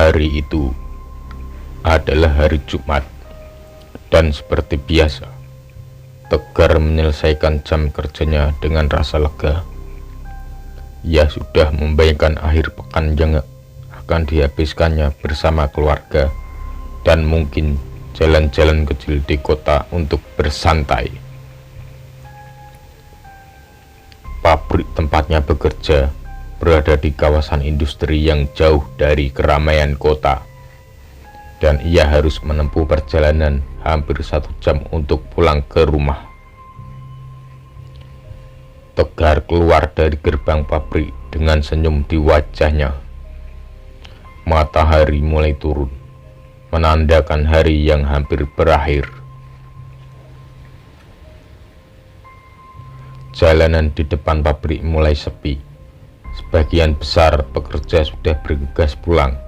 Hari itu adalah hari Jumat, dan seperti biasa, Tegar menyelesaikan jam kerjanya dengan rasa lega. Ia sudah membayangkan akhir pekan yang akan dihabiskannya bersama keluarga dan mungkin jalan-jalan kecil di kota untuk bersantai. Pabrik tempatnya bekerja berada di kawasan industri yang jauh dari keramaian kota, dan ia harus menempuh perjalanan hampir 1 jam untuk pulang ke rumah. Tegar keluar dari gerbang pabrik dengan senyum di wajahnya. Matahari mulai turun, menandakan hari yang hampir berakhir. Jalanan di depan pabrik mulai sepi. Sebagian besar pekerja sudah bergegas pulang.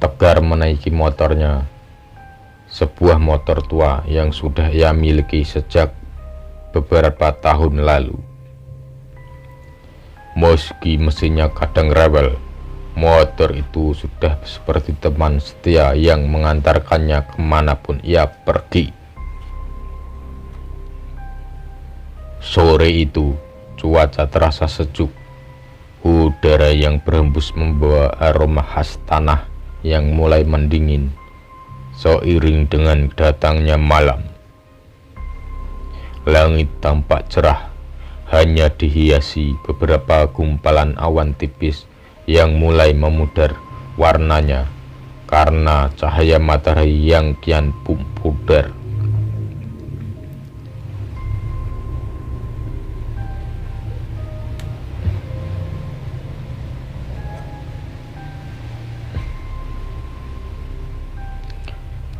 Tegar menaiki motornya, sebuah motor tua yang sudah ia miliki sejak beberapa tahun lalu. Meski mesinnya kadang rewel, motor itu sudah seperti teman setia yang mengantarkannya kemanapun ia pergi. Sore itu cuaca terasa sejuk. Udara yang berhembus membawa aroma khas tanah yang mulai mendingin seiring dengan datangnya malam. Langit tampak cerah, hanya dihiasi beberapa gumpalan awan tipis yang mulai memudar warnanya karena cahaya matahari yang kian pudar.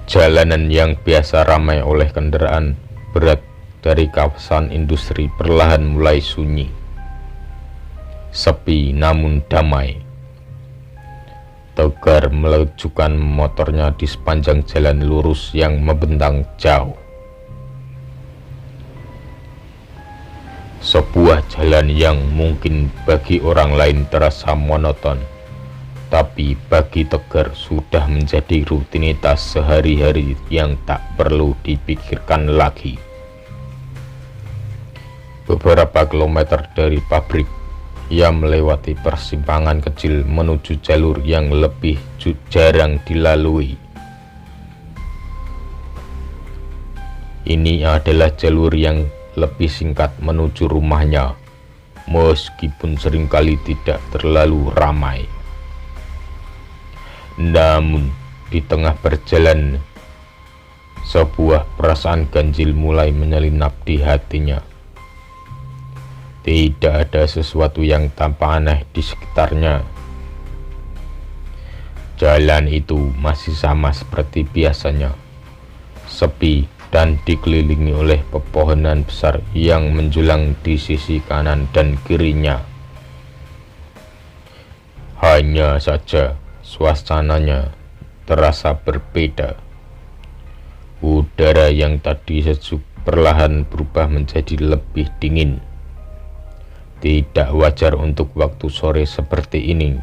Jalanan yang biasa ramai oleh kendaraan berat dari kawasan industri perlahan mulai sunyi. Sepi namun damai. Tegar melajukan motornya di sepanjang jalan lurus yang membentang jauh. Sebuah jalan yang mungkin bagi orang lain terasa monoton, tapi bagi Tegar sudah menjadi rutinitas sehari-hari yang tak perlu dipikirkan lagi. Beberapa kilometer dari pabrik, ia melewati persimpangan kecil menuju jalur yang lebih jarang dilalui. Ini adalah jalur yang lebih singkat menuju rumahnya, meskipun seringkali tidak terlalu ramai. Namun, di tengah perjalanan, sebuah perasaan ganjil mulai menyelinap di hatinya. Tidak ada sesuatu yang tampak aneh di sekitarnya. Jalan itu masih sama seperti biasanya, sepi dan dikelilingi oleh pepohonan besar yang menjulang di sisi kanan dan kirinya. Hanya saja suasananya terasa berbeda. Udara yang tadi sejuk perlahan berubah menjadi lebih dingin. Tidak wajar untuk waktu sore seperti ini.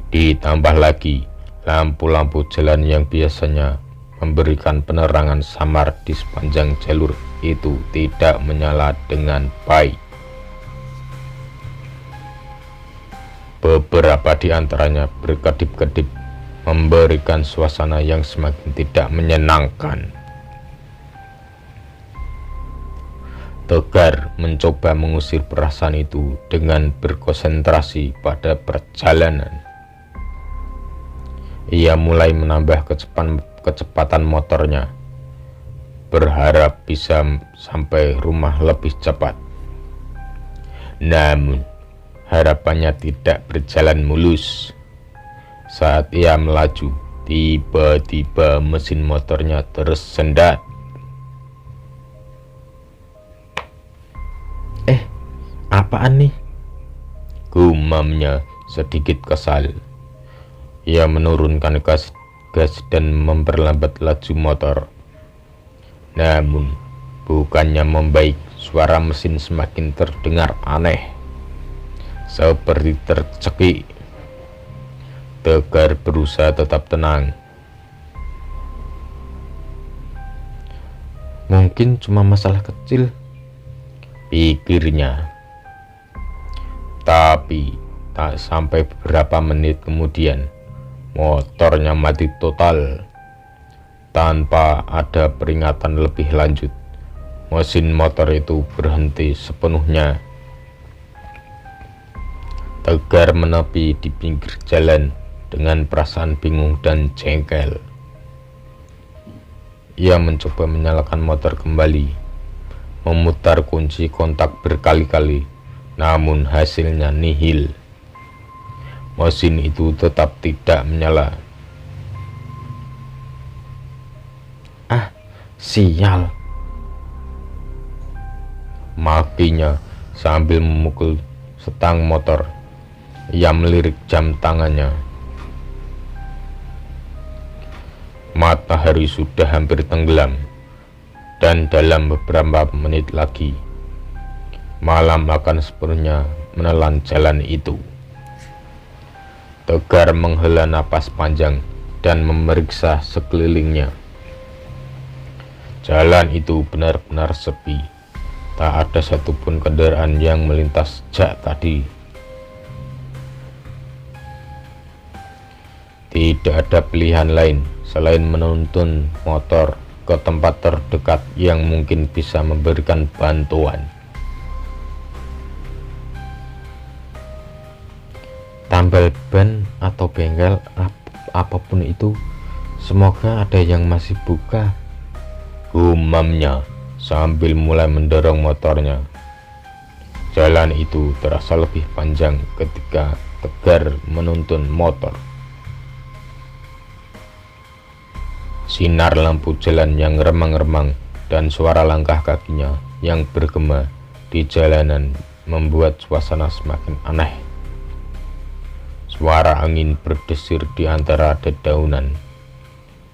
Ditambah lagi, lampu-lampu jalan yang biasanya memberikan penerangan samar di sepanjang jalur itu tidak menyala dengan baik. Beberapa di antaranya berkedip-kedip, memberikan suasana yang semakin tidak menyenangkan. Tegar mencoba mengusir perasaan itu dengan berkonsentrasi pada perjalanan. Ia mulai menambah kecepatan motornya, berharap bisa sampai rumah lebih cepat. Namun, harapannya tidak berjalan mulus. Saat ia melaju, tiba-tiba mesin motornya tersendat. Apaan nih? Gumamnya sedikit kesal. Ia menurunkan gas dan memperlambat laju motor. Namun, bukannya membaik, suara mesin semakin terdengar aneh. Seperti tercekik, Tegar berusaha tetap tenang. Mungkin cuma masalah kecil, pikirnya. Tapi tak sampai beberapa menit kemudian, motornya mati total. Tanpa ada peringatan lebih lanjut, mesin motor itu berhenti sepenuhnya. Tegar menepi di pinggir jalan dengan perasaan bingung dan jengkel. Ia mencoba menyalakan motor kembali, memutar kunci kontak berkali-kali, namun hasilnya nihil. Mesin itu tetap tidak menyala. "Ah, sial!" makinya sambil memukul setang motor. Ia melirik jam tangannya. Matahari sudah hampir tenggelam, dan dalam beberapa menit lagi malam akan sepenuhnya menelan jalan itu. Tegar menghela napas panjang dan memeriksa sekelilingnya. Jalan itu benar-benar sepi. Tak ada satupun kendaraan yang melintas sejak tadi. Tidak ada pilihan lain selain menuntun motor ke tempat terdekat yang mungkin bisa memberikan bantuan. Tambal ban atau bengkel, apapun itu, semoga ada yang masih buka, gumamnya sambil mulai mendorong motornya. Jalan itu terasa lebih panjang ketika Tegar menuntun motor. Sinar lampu jalan yang remang-remang dan suara langkah kakinya yang bergema di jalanan membuat suasana semakin aneh. Suara angin berdesir di antara dedaunan,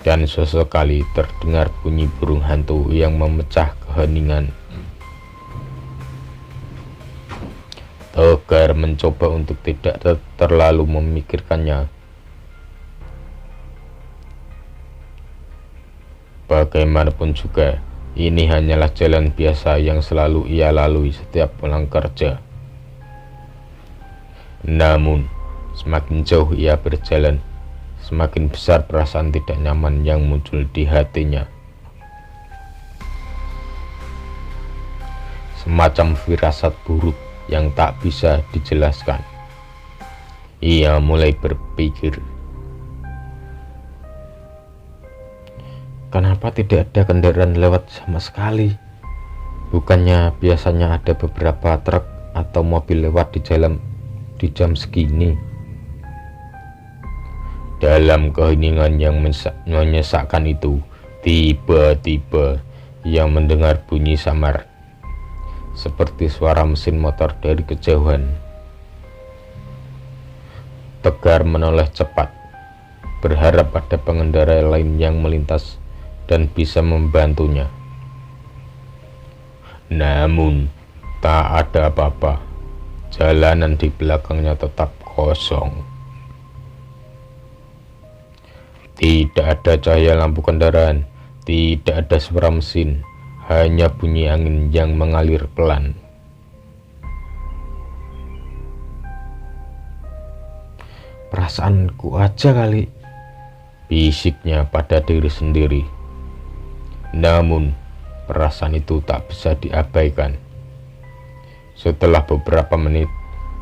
dan sesekali terdengar bunyi burung hantu yang memecah keheningan. Tegar mencoba untuk tidak terlalu memikirkannya. Bagaimanapun juga, ini hanyalah jalan biasa yang selalu ia lalui setiap pulang kerja. Namun, semakin jauh ia berjalan, semakin besar perasaan tidak nyaman yang muncul di hatinya. Semacam firasat buruk yang tak bisa dijelaskan. Ia mulai berpikir, kenapa tidak ada kendaraan lewat sama sekali? Bukannya biasanya ada beberapa truk atau mobil lewat di jam segini? Dalam keheningan yang menyesakkan itu, tiba-tiba ia mendengar bunyi samar, seperti suara mesin motor dari kejauhan. Tegar menoleh cepat, berharap ada pengendara lain yang melintas dan bisa membantunya. Namun, tak ada apa-apa. Jalanan di belakangnya tetap kosong. Tidak ada cahaya lampu kendaraan, tidak ada suara mesin, hanya bunyi angin yang mengalir pelan. Perasaanku aja kali, bisiknya pada diri sendiri. Namun, perasaan itu tak bisa diabaikan. Setelah beberapa menit,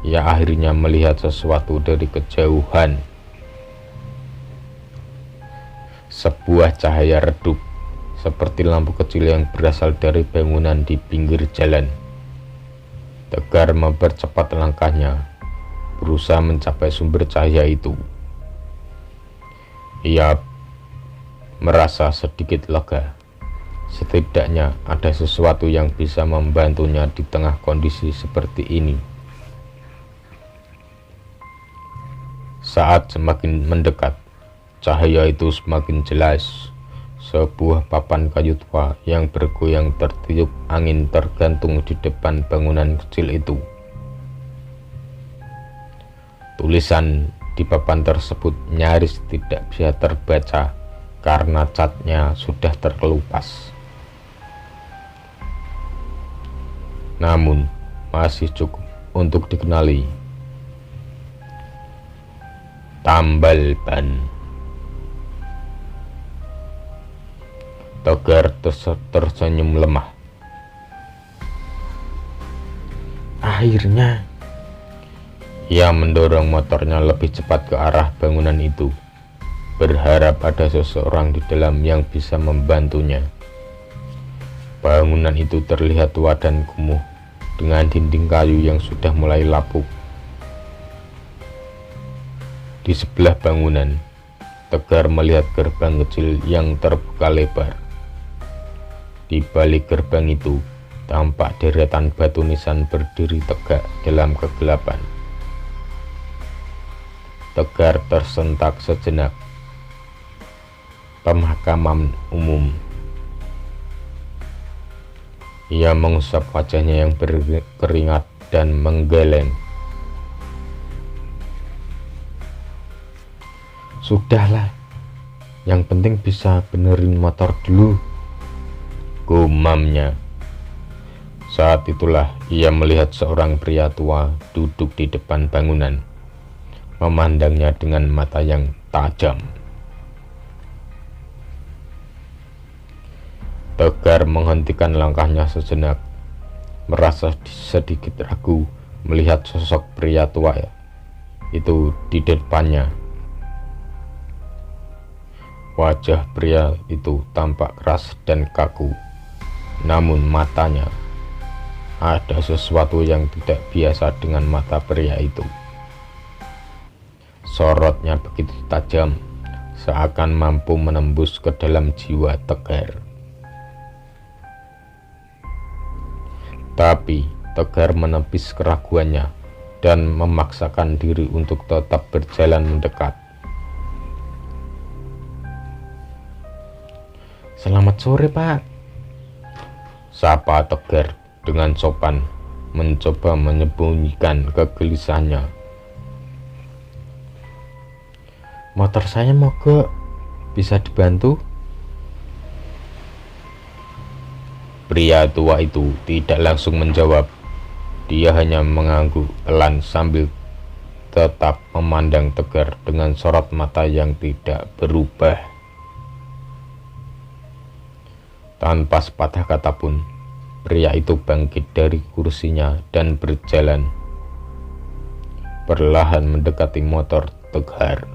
ia akhirnya melihat sesuatu dari kejauhan. Sebuah cahaya redup, seperti lampu kecil yang berasal dari bangunan di pinggir jalan. Tegar mempercepat langkahnya, berusaha mencapai sumber cahaya itu. Ia merasa sedikit lega. Setidaknya ada sesuatu yang bisa membantunya di tengah kondisi seperti ini. Saat semakin mendekat, cahaya itu semakin jelas. Sebuah papan kayu tua yang bergoyang tertiup angin tergantung di depan bangunan kecil itu. Tulisan di papan tersebut nyaris tidak bisa terbaca karena catnya sudah terkelupas. Namun masih cukup untuk dikenali. Tambal ban. Tegar tersenyum lemah. Akhirnya ia mendorong motornya lebih cepat ke arah bangunan itu, berharap ada seseorang di dalam yang bisa membantunya. Bangunan itu terlihat tua dan kumuh, dengan dinding kayu yang sudah mulai lapuk. Di sebelah bangunan, Tegar melihat gerbang kecil yang terbuka lebar. Di balik gerbang itu, tampak deretan batu nisan berdiri tegak dalam kegelapan. Tegar tersentak sejenak. Pemakaman umum. Ia mengusap wajahnya yang berkeringat dan menggeleng. Sudahlah, yang penting bisa benerin motor dulu, gumamnya. Saat itulah ia melihat seorang pria tua duduk di depan bangunan, memandangnya dengan mata yang tajam. Tegar menghentikan langkahnya sejenak, merasa sedikit ragu melihat sosok pria tua itu di depannya. Wajah pria itu tampak keras dan kaku, namun matanya, ada sesuatu yang tidak biasa dengan mata pria itu. Sorotnya begitu tajam, seakan mampu menembus ke dalam jiwa Tegar. Tapi Tegar menepis keraguannya dan memaksakan diri untuk tetap berjalan mendekat. Selamat sore, Pak, sapa Tegar dengan sopan, mencoba menyembunyikan kegelisahannya. Motor saya mogok, bisa dibantu? Pria tua itu tidak langsung menjawab. Dia hanya mengangguk pelan sambil tetap memandang Tegar dengan sorot mata yang tidak berubah. Tanpa sepatah kata pun, pria itu bangkit dari kursinya dan berjalan perlahan mendekati motor Tegar.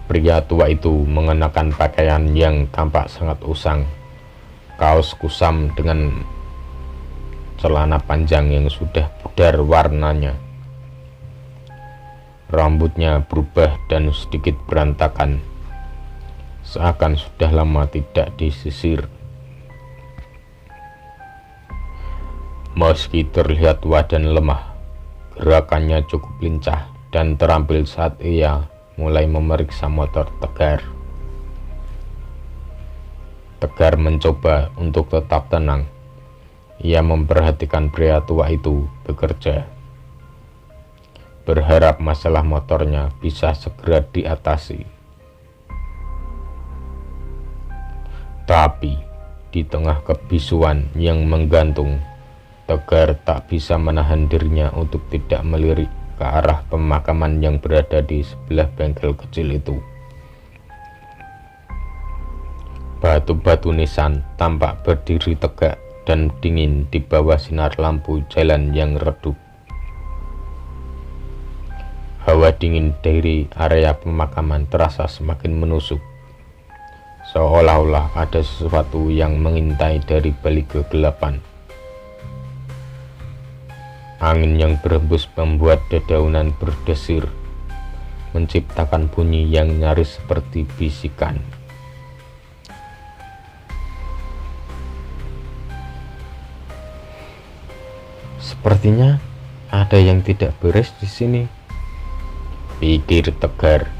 Pria tua itu mengenakan pakaian yang tampak sangat usang, kaos kusam dengan celana panjang yang sudah pudar warnanya. Rambutnya berubah dan sedikit berantakan, seakan sudah lama tidak disisir. Meski terlihat tua dan lemah, gerakannya cukup lincah dan terampil saat ia mulai memeriksa motor Tegar. Tegar mencoba untuk tetap tenang. Ia memperhatikan pria tua itu bekerja, berharap masalah motornya bisa segera diatasi. Tapi di tengah kebisuan yang menggantung, Tegar tak bisa menahan dirinya untuk tidak melirik ke arah pemakaman yang berada di sebelah bengkel kecil itu. Batu-batu nisan tampak berdiri tegak dan dingin di bawah sinar lampu jalan yang redup. Hawa dingin dari area pemakaman terasa semakin menusuk, seolah-olah ada sesuatu yang mengintai dari balik kegelapan. Angin yang berembus membuat dedaunan berdesir, menciptakan bunyi yang nyaris seperti bisikan. Sepertinya ada yang tidak beres di sini, pikir Tegar,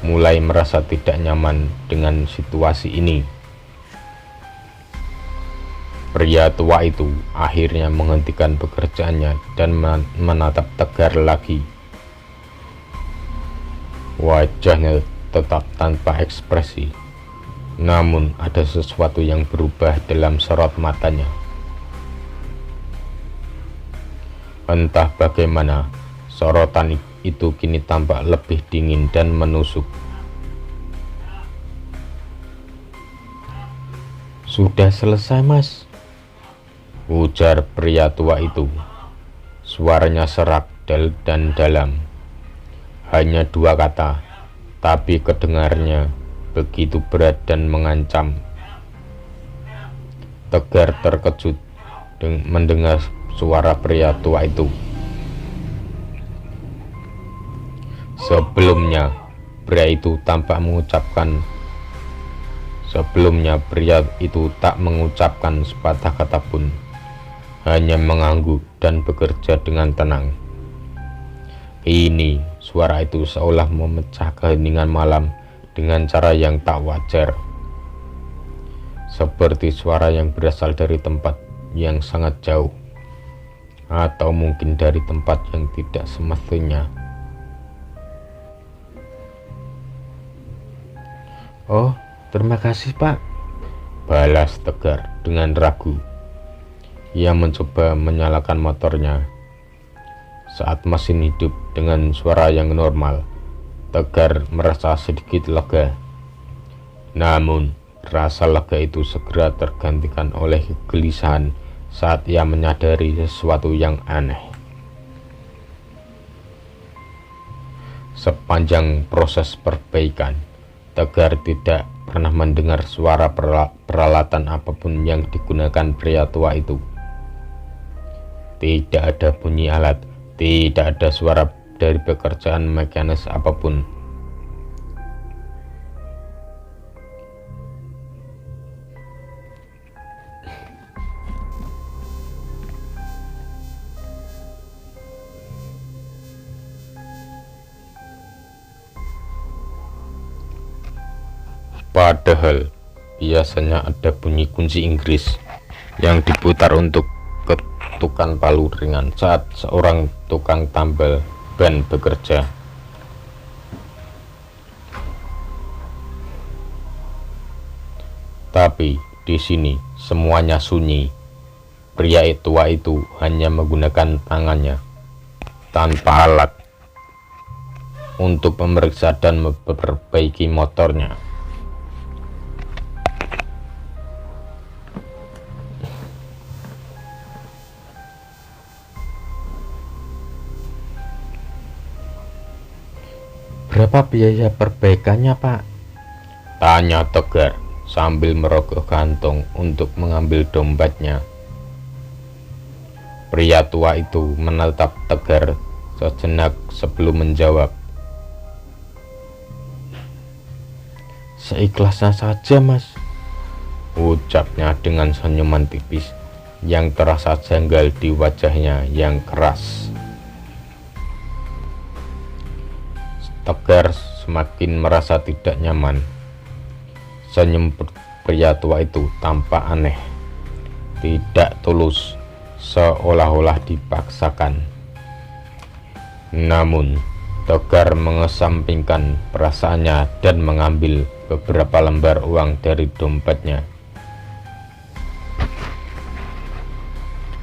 mulai merasa tidak nyaman dengan situasi ini. Pria tua itu akhirnya menghentikan pekerjaannya dan menatap Tegar lagi. Wajahnya tetap tanpa ekspresi, namun ada sesuatu yang berubah dalam sorot matanya. Entah bagaimana, sorotan itu kini tampak lebih dingin dan menusuk. "Sudah selesai, Mas," ujar pria tua itu. Suaranya serak dan dalam. Hanya 2 kata, tapi kedengarnya begitu berat dan mengancam. Tegar terkejut mendengar suara pria tua itu. Sebelumnya pria itu tak mengucapkan sepatah kata pun, hanya mengangguk dan bekerja dengan tenang. Ini suara itu seolah memecah keheningan malam dengan cara yang tak wajar, seperti suara yang berasal dari tempat yang sangat jauh, atau mungkin dari tempat yang tidak semestinya. "Oh, terima kasih, Pak," balas Tegar dengan ragu. Ia mencoba menyalakan motornya. Saat mesin hidup dengan suara yang normal, Tegar merasa sedikit lega. Namun, rasa lega itu segera tergantikan oleh kegelisahan saat ia menyadari sesuatu yang aneh. Sepanjang proses perbaikan, Tegar tidak pernah mendengar suara peralatan apapun yang digunakan pria tua itu. Tidak ada bunyi alat, tidak ada suara dari pekerjaan mekanis apapun. Padahal biasanya ada bunyi kunci Inggris yang diputar untuk ketukan palu ringan saat seorang tukang tambal ban bekerja. Tapi di sini semuanya sunyi. Pria tua itu hanya menggunakan tangannya tanpa alat untuk memeriksa dan memperbaiki motornya. "Berapa biaya perbaikannya, Pak?" tanya Tegar sambil merogoh kantong untuk mengambil dompetnya. Pria tua itu menatap Tegar sejenak sebelum menjawab. "Seikhlasnya saja, Mas," ucapnya dengan senyuman tipis yang terasa janggal di wajahnya yang keras. Tegar semakin merasa tidak nyaman. Senyum pria tua itu tampak aneh, tidak tulus, seolah-olah dipaksakan. Namun, Tegar mengesampingkan perasaannya dan mengambil beberapa lembar uang dari dompetnya.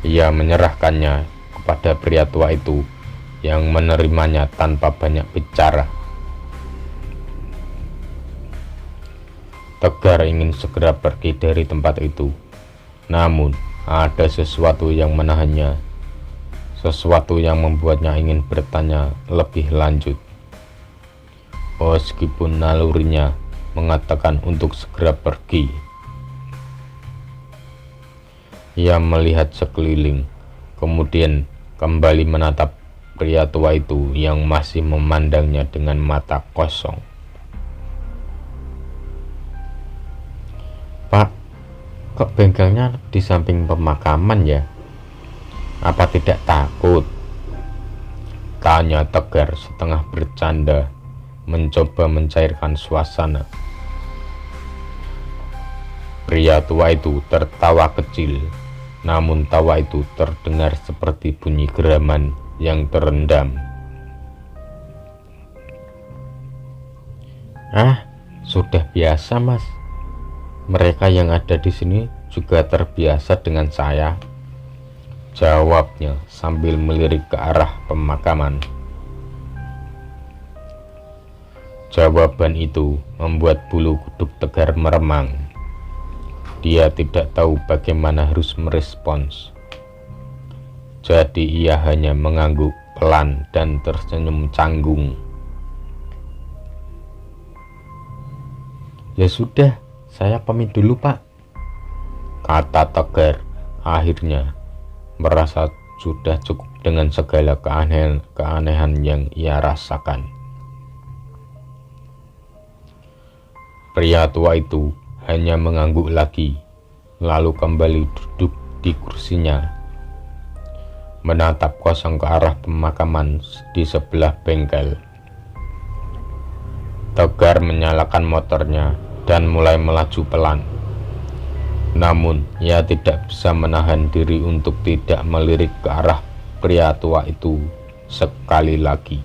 Ia menyerahkannya kepada pria tua itu yang menerimanya tanpa banyak bicara. Tegar ingin segera pergi dari tempat itu, namun ada sesuatu yang menahannya, sesuatu yang membuatnya ingin bertanya lebih lanjut. Meskipun nalurinya mengatakan untuk segera pergi. Ia melihat sekeliling, kemudian kembali menatap pria tua itu yang masih memandangnya dengan mata kosong. "Pak, kok bengkelnya di samping pemakaman ya? Apa tidak takut?" tanya Tegar setengah bercanda, mencoba mencairkan suasana. Pria tua itu tertawa kecil, namun tawa itu terdengar seperti bunyi geraman yang terendam. "Ah, sudah biasa, Mas. Mereka yang ada di sini juga terbiasa dengan saya," jawabnya sambil melirik ke arah pemakaman. Jawaban itu membuat bulu kuduk Tegar meremang. Dia tidak tahu bagaimana harus merespons. Jadi ia hanya mengangguk pelan dan tersenyum canggung. "Ya sudah, saya pamit dulu, Pak," kata Tegar akhirnya, merasa sudah cukup dengan segala keanehan yang ia rasakan. Pria tua itu hanya mengangguk lagi, lalu kembali duduk di kursinya, menatap kosong ke arah pemakaman di sebelah bengkel. Tegar menyalakan motornya dan mulai melaju pelan. Namun ia tidak bisa menahan diri untuk tidak melirik ke arah pria tua itu sekali lagi.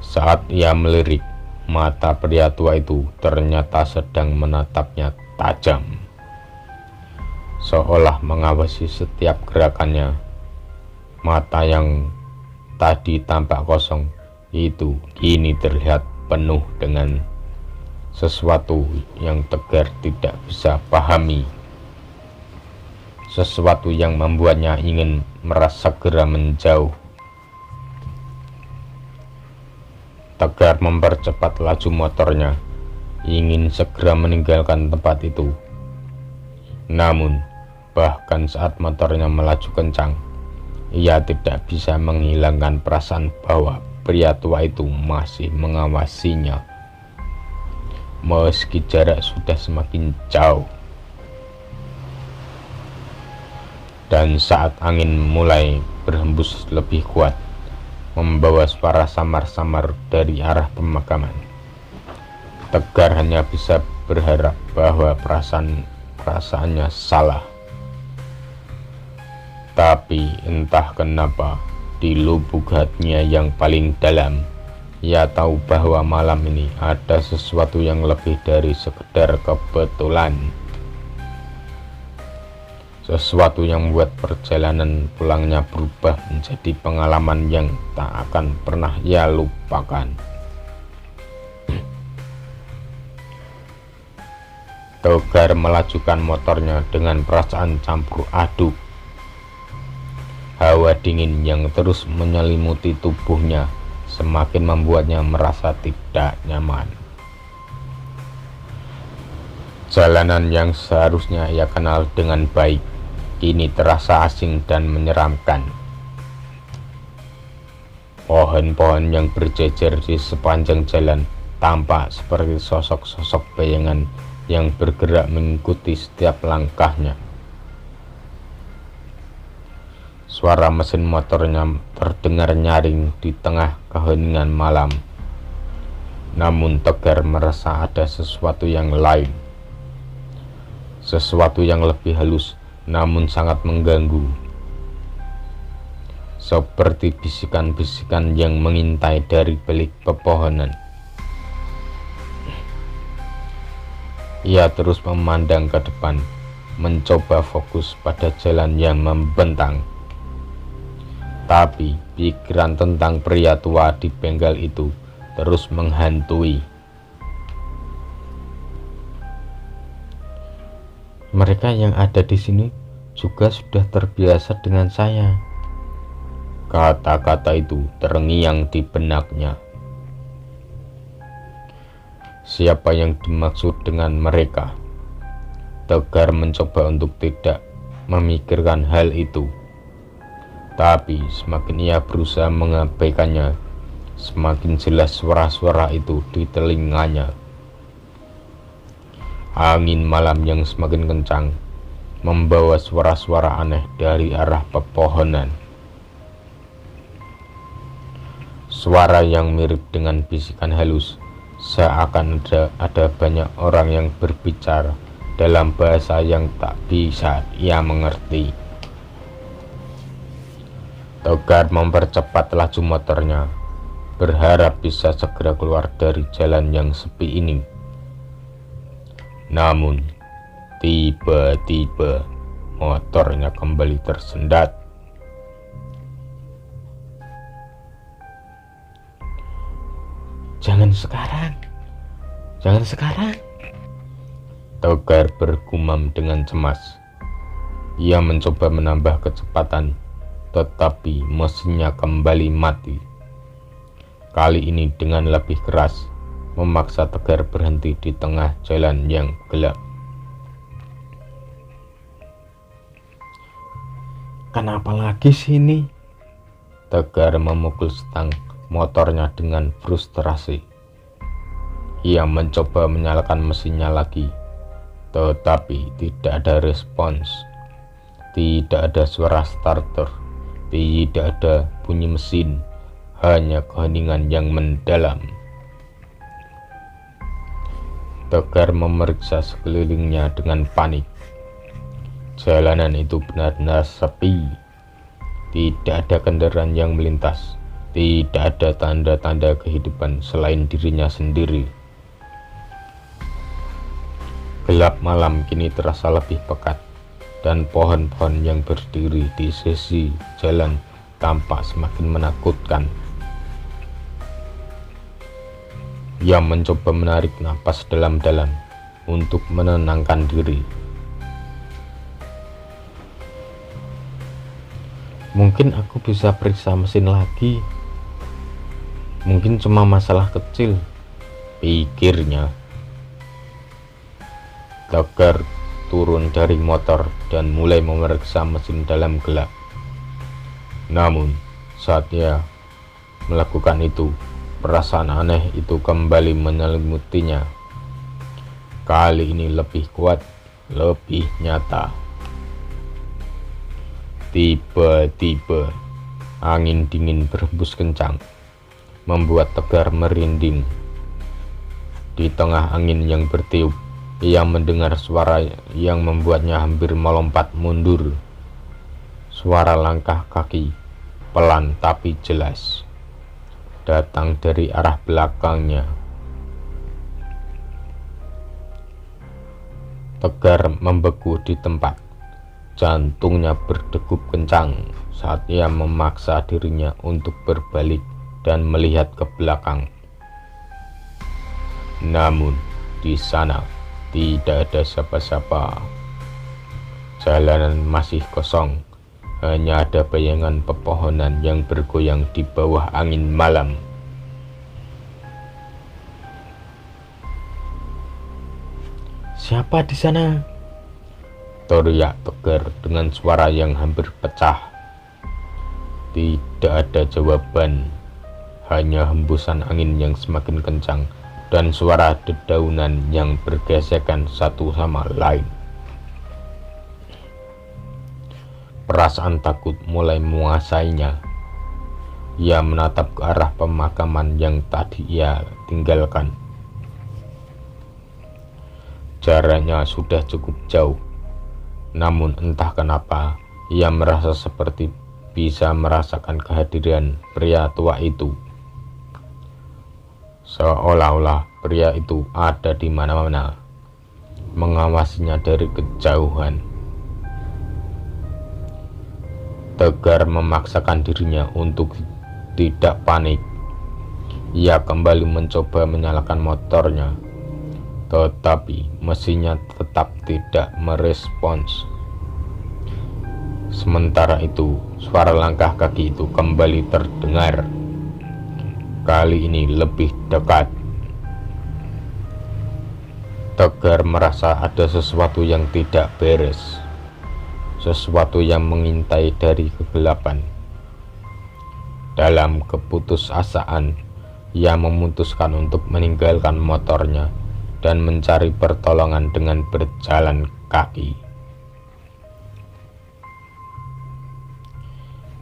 Saat ia melirik, mata pria tua itu ternyata sedang menatapnya tajam, seolah mengawasi setiap gerakannya. Mata yang tadi tampak kosong itu kini terlihat penuh dengan sesuatu yang Tegar tidak bisa pahami, sesuatu yang membuatnya ingin merasa segera menjauh. Tegar mempercepat laju motornya, ingin segera meninggalkan tempat itu. Namun, bahkan saat motornya melaju kencang, ia tidak bisa menghilangkan perasaan bahwa pria tua itu masih mengawasinya, meski jarak sudah semakin jauh. Dan saat angin mulai berhembus lebih kuat, membawa suara samar-samar dari arah pemakaman, Tegar hanya bisa berharap bahwa perasaannya salah. Tapi entah kenapa, di lubuk hatinya yang paling dalam, ia tahu bahwa malam ini ada sesuatu yang lebih dari sekedar kebetulan. Sesuatu yang membuat perjalanan pulangnya berubah menjadi pengalaman yang tak akan pernah ia lupakan. Tegar melajukan motornya dengan perasaan campur aduk. Hawa dingin yang terus menyelimuti tubuhnya semakin membuatnya merasa tidak nyaman. Jalanan yang seharusnya ia kenal dengan baik kini terasa asing dan menyeramkan. Pohon-pohon yang berjejer di sepanjang jalan tampak seperti sosok-sosok bayangan yang bergerak mengikuti setiap langkahnya. Suara mesin motornya terdengar nyaring di tengah keheningan malam. Namun Tegar merasa ada sesuatu yang lain, sesuatu yang lebih halus namun sangat mengganggu, seperti bisikan-bisikan yang mengintai dari balik pepohonan. Ia terus memandang ke depan, mencoba fokus pada jalan yang membentang. Tapi pikiran tentang pria tua di bengkel itu terus menghantui. "Mereka yang ada di sini juga sudah terbiasa dengan saya," kata-kata itu terngiang di benaknya. Siapa yang dimaksud dengan mereka? Tegar mencoba untuk tidak memikirkan hal itu, tapi semakin ia berusaha mengabaikannya, semakin jelas suara-suara itu di telinganya. Angin malam yang semakin kencang membawa suara-suara aneh dari arah pepohonan. Suara yang mirip dengan bisikan halus Seakan ada banyak orang yang berbicara dalam bahasa yang tak bisa ia mengerti. Togar mempercepat laju motornya, berharap bisa segera keluar dari jalan yang sepi ini. Namun, tiba-tiba motornya kembali tersendat. Jangan sekarang, jangan sekarang. Togar bergumam dengan cemas. Ia mencoba menambah kecepatan, tetapi mesinnya kembali mati. Kali ini dengan lebih keras, memaksa Togar berhenti di tengah jalan yang gelap. Kenapa lagi sini? Togar memukul stang motornya dengan frustrasi. Ia mencoba menyalakan mesinnya lagi, tetapi tidak ada respons. Tidak ada suara starter, tidak ada bunyi mesin, hanya keheningan yang mendalam. Togar memeriksa sekelilingnya dengan panik. Jalanan itu benar-benar sepi. Tidak ada kendaraan yang melintas. Tidak ada tanda-tanda kehidupan selain dirinya sendiri. Gelap malam kini terasa lebih pekat, dan pohon-pohon yang berdiri di sisi jalan tampak semakin menakutkan. Ia mencoba menarik napas dalam-dalam untuk menenangkan diri. Mungkin aku bisa periksa mesin lagi. Mungkin cuma masalah kecil, pikirnya. Togar turun dari motor dan mulai memeriksa mesin dalam gelap. Namun, saat ia melakukan itu, perasaan aneh itu kembali menyelimutinya. Kali ini lebih kuat, lebih nyata. Tiba-tiba, angin dingin berhembus kencang, membuat Togar merinding. Di tengah angin yang bertiup, ia mendengar suara yang membuatnya hampir melompat mundur. Suara langkah kaki, pelan tapi jelas, datang dari arah belakangnya. Togar membeku di tempat. Jantungnya berdegup kencang saat ia memaksa dirinya untuk berbalik dan melihat ke belakang. Namun, di sana tidak ada siapa-siapa. Jalanan masih kosong, hanya ada bayangan pepohonan yang bergoyang di bawah angin malam. Siapa di sana? Teriak Togar dengan suara yang hampir pecah. Tidak ada jawaban, hanya hembusan angin yang semakin kencang dan suara dedaunan yang bergesekan satu sama lain. Perasaan takut mulai menguasainya. Ia menatap ke arah pemakaman yang tadi ia tinggalkan. Jaraknya sudah cukup jauh, namun entah kenapa ia merasa seperti bisa merasakan kehadiran pria tua itu. Seolah-olah pria itu ada di mana-mana, mengawasinya dari kejauhan. Togar memaksakan dirinya untuk tidak panik. Ia kembali mencoba menyalakan motornya, tetapi mesinnya tetap tidak merespons. Sementara itu, suara langkah kaki itu kembali terdengar. Kali ini lebih dekat. Togar merasa ada sesuatu yang tidak beres, sesuatu yang mengintai dari kegelapan. Dalam keputusasaan, ia memutuskan untuk meninggalkan motornya dan mencari pertolongan dengan berjalan kaki.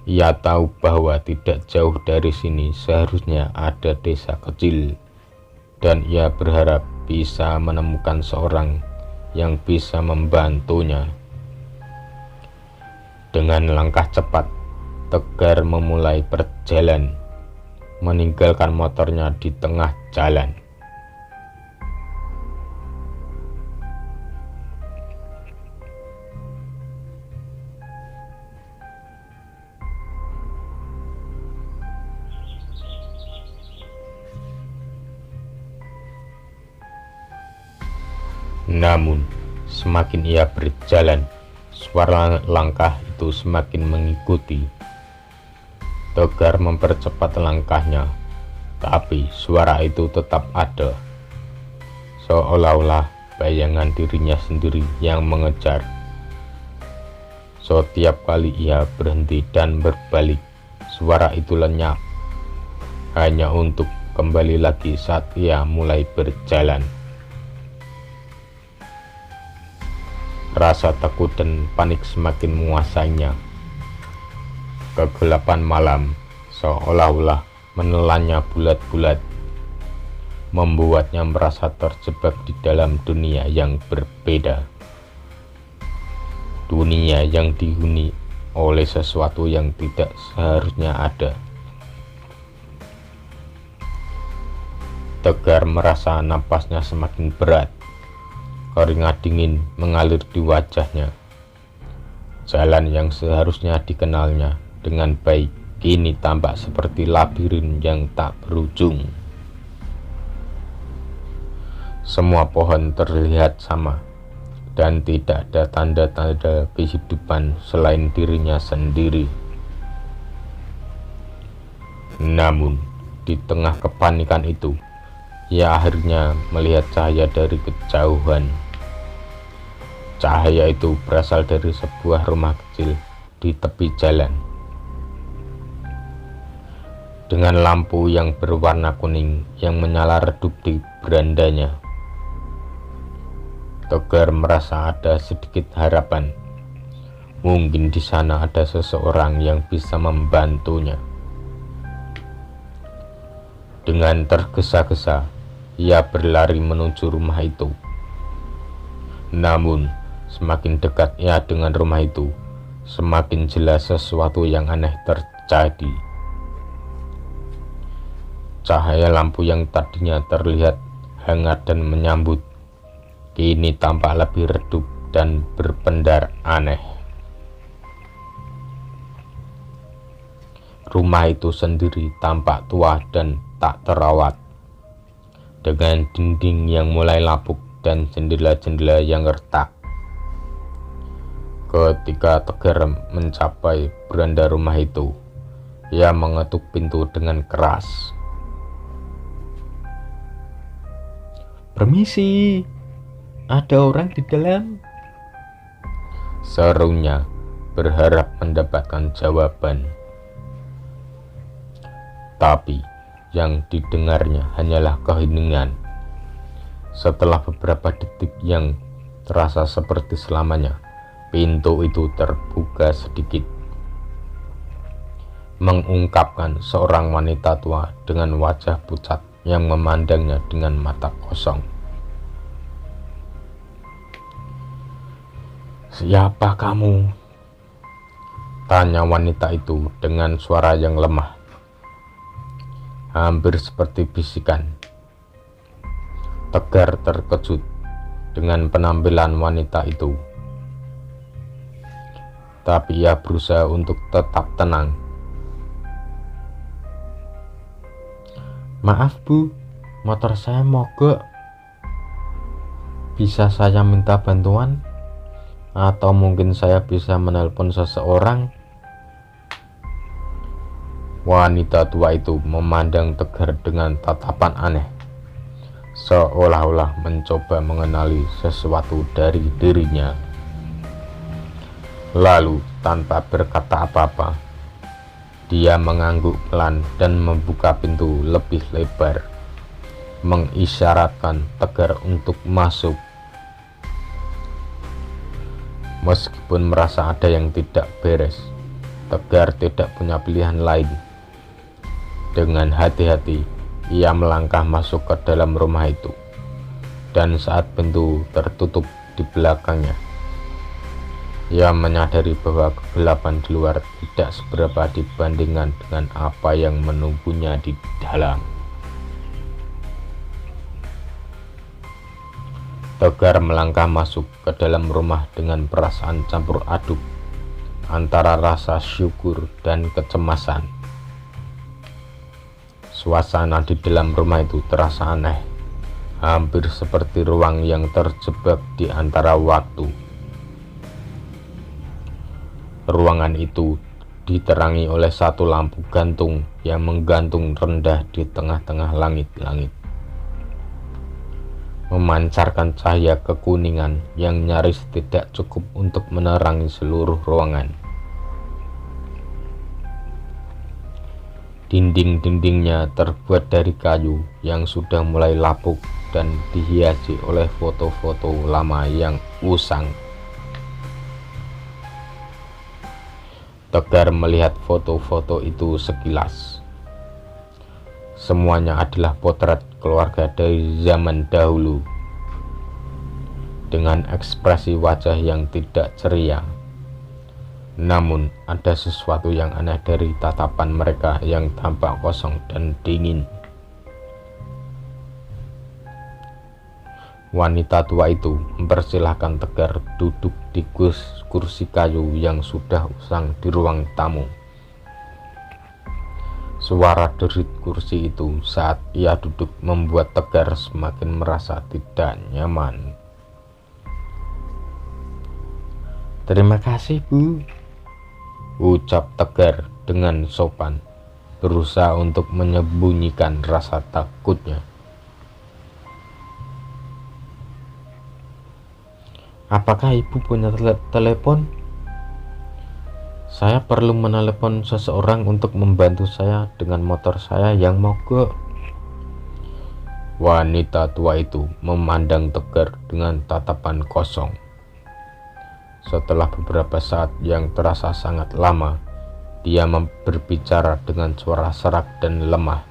Ia tahu bahwa tidak jauh dari sini seharusnya ada desa kecil dan ia berharap bisa menemukan seorang yang bisa membantunya. Dengan langkah cepat, Tegar memulai perjalanan, meninggalkan motornya di tengah jalan. Namun, semakin ia berjalan, suara langkah itu semakin mengikuti. Tegar mempercepat langkahnya, tapi suara itu tetap ada, seolah-olah bayangan dirinya sendiri yang mengejar. Setiap kali ia berhenti dan berbalik, suara itu lenyap, hanya untuk kembali lagi saat ia mulai berjalan. Rasa takut dan panik semakin menguasainya. Kegelapan malam seolah-olah menelannya bulat-bulat, membuatnya merasa terjebak di dalam dunia yang berbeda. Dunia yang dihuni oleh sesuatu yang tidak seharusnya ada. Tegar merasa napasnya semakin berat. Keringat dingin mengalir di wajahnya. Jalan yang seharusnya dikenalnya dengan baik kini tampak seperti labirin yang tak berujung. Semua pohon terlihat sama dan tidak ada tanda-tanda kehidupan selain dirinya sendiri. Namun, di tengah kepanikan itu, ia akhirnya melihat cahaya dari kejauhan. Cahaya itu berasal dari sebuah rumah kecil di tepi jalan, dengan lampu yang berwarna kuning yang menyala redup di berandanya. Tegar merasa ada sedikit harapan. Mungkin di sana ada seseorang yang bisa membantunya. Dengan tergesa-gesa, ia berlari menuju rumah itu. Namun, semakin dekat ia dengan rumah itu, semakin jelas sesuatu yang aneh terjadi. Cahaya lampu yang tadinya terlihat hangat dan menyambut, kini tampak lebih redup dan berpendar aneh. Rumah itu sendiri tampak tua dan tak terawat, dengan dinding yang mulai lapuk dan jendela-jendela yang retak. Ketika Tegar mencapai beranda rumah itu, ia mengetuk pintu dengan keras. "Permisi, ada orang di dalam?" serunya, berharap mendapatkan jawaban. Tapi yang didengarnya hanyalah keheningan. Setelah beberapa detik yang terasa seperti selamanya, pintu itu terbuka sedikit, mengungkapkan seorang wanita tua dengan wajah pucat yang memandangnya dengan mata kosong. "Siapa kamu?" tanya wanita itu dengan suara yang lemah, hampir seperti bisikan. Tegar terkejut dengan penampilan wanita itu, tapi ia berusaha untuk tetap tenang. "Maaf Bu, motor saya mogok. Bisa saya minta bantuan? Atau mungkin saya bisa menelpon seseorang?" Wanita tua itu memandang Tegar dengan tatapan aneh, seolah-olah mencoba mengenali sesuatu dari dirinya. Lalu, tanpa berkata apa-apa, dia mengangguk pelan dan membuka pintu lebih lebar, mengisyaratkan Tegar untuk masuk. Meskipun merasa ada yang tidak beres, Tegar tidak punya pilihan lain. Dengan hati-hati, Ia melangkah masuk ke dalam rumah itu, dan saat pintu tertutup di belakangnya, ia menyadari bahwa kegelapan di luar tidak seberapa dibandingkan dengan apa yang menunggunya di dalam. Tegar melangkah masuk ke dalam rumah dengan perasaan campur aduk antara rasa syukur dan kecemasan. Suasana di dalam rumah itu terasa aneh, hampir seperti ruang yang terjebak di antara waktu. Ruangan itu diterangi oleh satu lampu gantung yang menggantung rendah di tengah-tengah langit-langit, memancarkan cahaya kekuningan yang nyaris tidak cukup untuk menerangi seluruh ruangan. Dinding-dindingnya terbuat dari kayu yang sudah mulai lapuk dan dihiasi oleh foto-foto lama yang usang. Tegar melihat foto-foto itu sekilas. Semuanya adalah potret keluarga dari zaman dahulu, dengan ekspresi wajah yang tidak ceria. Namun ada sesuatu yang aneh dari tatapan mereka yang tampak kosong dan dingin. Wanita tua itu mempersilahkan Tegar duduk di kursi kayu yang sudah usang di ruang tamu. Suara derit kursi itu saat ia duduk membuat Tegar semakin merasa tidak nyaman. "Terima kasih, Bu," ucap Tegar dengan sopan, berusaha untuk menyembunyikan rasa takutnya. "Apakah Ibu punya telepon? Saya perlu menelepon seseorang untuk membantu saya dengan motor saya yang mogok." Wanita tua itu memandang Tegar dengan tatapan kosong. Setelah beberapa saat yang terasa sangat lama, dia berbicara dengan suara serak dan lemah.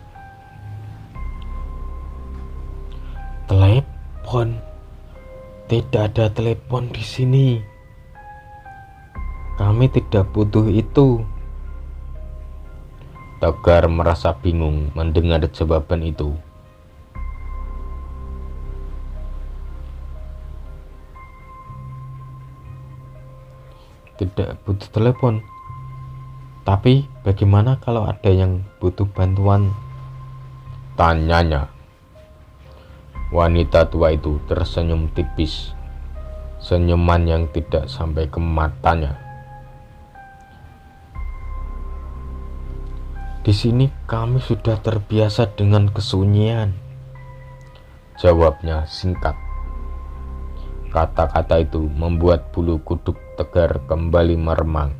"Telepon? Tidak ada telepon di sini. Kami tidak butuh itu." Tegar merasa bingung mendengar jawaban itu. "Tidak butuh telepon. Tapi bagaimana kalau ada yang butuh bantuan?" tanyanya. Wanita tua itu tersenyum tipis, senyuman yang tidak sampai ke matanya. "Di sini kami sudah terbiasa dengan kesunyian," jawabnya singkat. Kata-kata itu membuat bulu kuduk Tegar kembali meremang.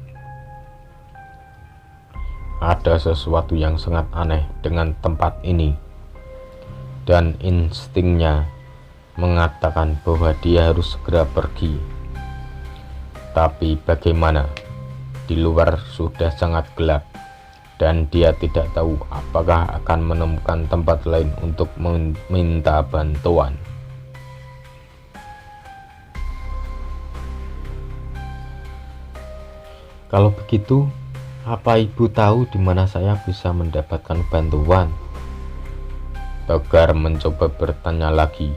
Ada sesuatu yang sangat aneh dengan tempat ini, dan instingnya mengatakan bahwa dia harus segera pergi. Tapi bagaimana? Di luar sudah sangat gelap, dan dia tidak tahu apakah akan menemukan tempat lain untuk meminta bantuan. "Kalau begitu, apa Ibu tahu di mana saya bisa mendapatkan bantuan?" Tegar mencoba bertanya lagi,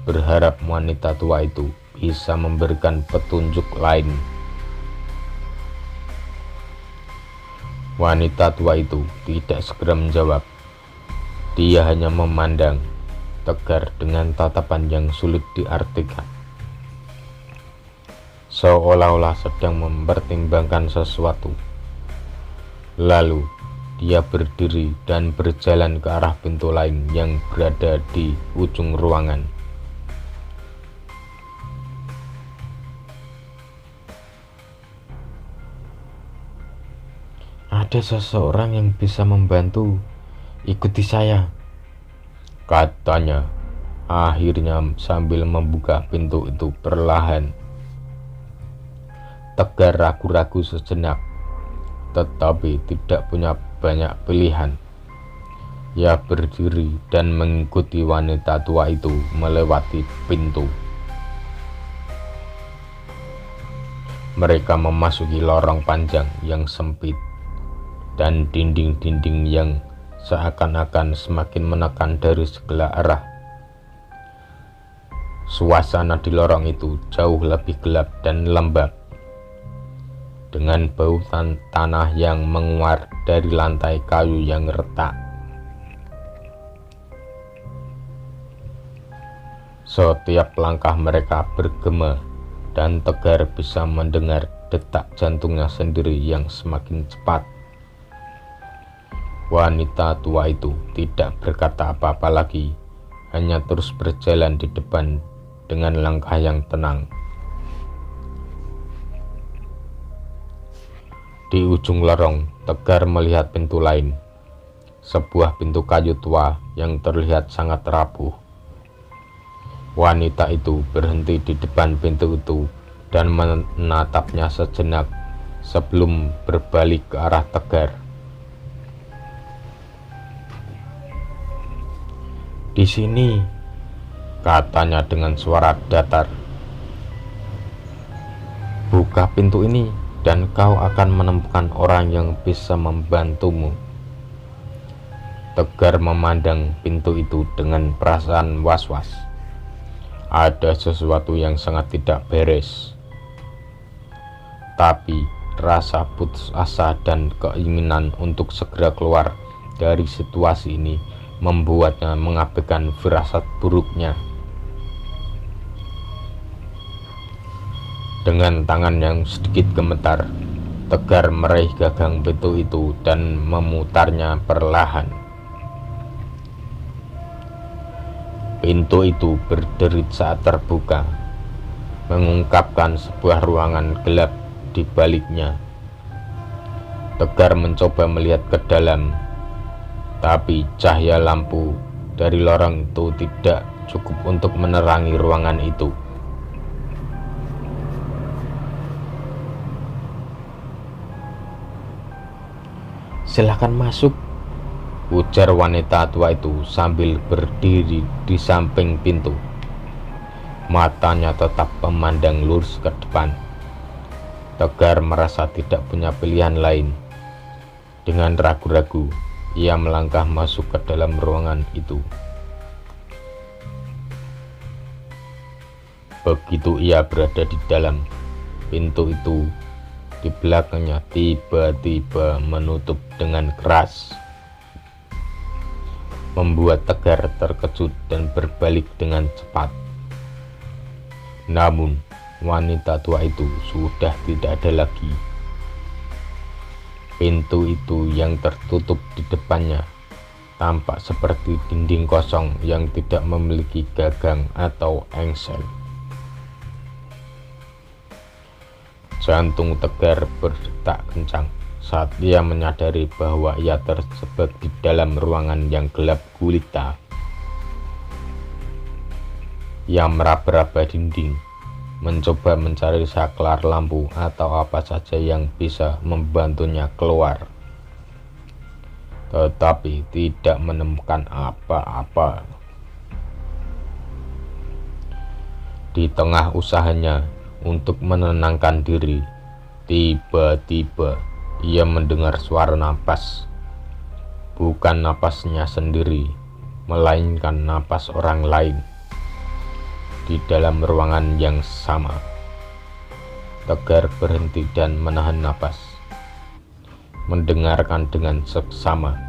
berharap wanita tua itu bisa memberikan petunjuk lain. Wanita tua itu tidak segera menjawab. Dia hanya memandang Tegar dengan tatapan yang sulit diartikan, seolah-olah sedang mempertimbangkan sesuatu. Lalu dia berdiri dan berjalan ke arah pintu lain yang berada di ujung ruangan. "Ada seseorang yang bisa membantu. Ikuti saya," katanya akhirnya sambil membuka pintu itu perlahan. Tegar ragu-ragu sejenak, tetapi tidak punya banyak pilihan. Ia berdiri dan mengikuti wanita tua itu melewati pintu. Mereka memasuki lorong panjang yang sempit dan dinding-dinding yang seakan-akan semakin menekan dari segala arah. Suasana di lorong itu jauh lebih gelap dan lembab, dengan bau tanah yang menguar dari lantai kayu yang retak. Setiap langkah mereka bergema, dan Tegar bisa mendengar detak jantungnya sendiri yang semakin cepat. Wanita tua itu tidak berkata apa-apa lagi, hanya terus berjalan di depan dengan langkah yang tenang. Di ujung lorong, Tegar melihat pintu lain, sebuah pintu kayu tua yang terlihat sangat rapuh. Wanita itu berhenti di depan pintu itu dan menatapnya sejenak sebelum berbalik ke arah Tegar. "Di sini," katanya dengan suara datar. "Buka pintu ini dan kau akan menemukan orang yang bisa membantumu." Tegar memandang pintu itu dengan perasaan was-was. Ada sesuatu yang sangat tidak beres. Tapi rasa putus asa dan keinginan untuk segera keluar dari situasi ini membuatnya mengabaikan firasat buruknya. Dengan tangan yang sedikit gemetar, Tegar meraih gagang pintu itu dan memutarnya perlahan. Pintu itu berderit saat terbuka, mengungkapkan sebuah ruangan gelap di baliknya. Tegar mencoba melihat ke dalam, tapi cahaya lampu dari lorong itu tidak cukup untuk menerangi ruangan itu. "Silakan masuk," ujar wanita tua itu sambil berdiri di samping pintu. Matanya tetap memandang lurus ke depan. Tegar merasa tidak punya pilihan lain. Dengan ragu-ragu, ia melangkah masuk ke dalam ruangan itu. Begitu ia berada di dalam, pintu itu di belakangnya tiba-tiba menutup dengan keras, membuat Tegar terkejut dan berbalik dengan cepat. Namun wanita tua itu sudah tidak ada lagi. Pintu itu yang tertutup di depannya tampak seperti dinding kosong yang tidak memiliki gagang atau engsel. Jantung Tegar berdetak kencang saat ia menyadari bahwa ia terjebak di dalam ruangan yang gelap gulita. Ia meraba-raba dinding, mencoba mencari saklar lampu atau apa saja yang bisa membantunya keluar, tetapi tidak menemukan apa-apa. Di tengah usahanya untuk menenangkan diri, tiba-tiba ia mendengar suara napas. Bukan napasnya sendiri, melainkan napas orang lain di dalam ruangan yang sama. Tegar berhenti dan menahan napas, mendengarkan dengan seksama.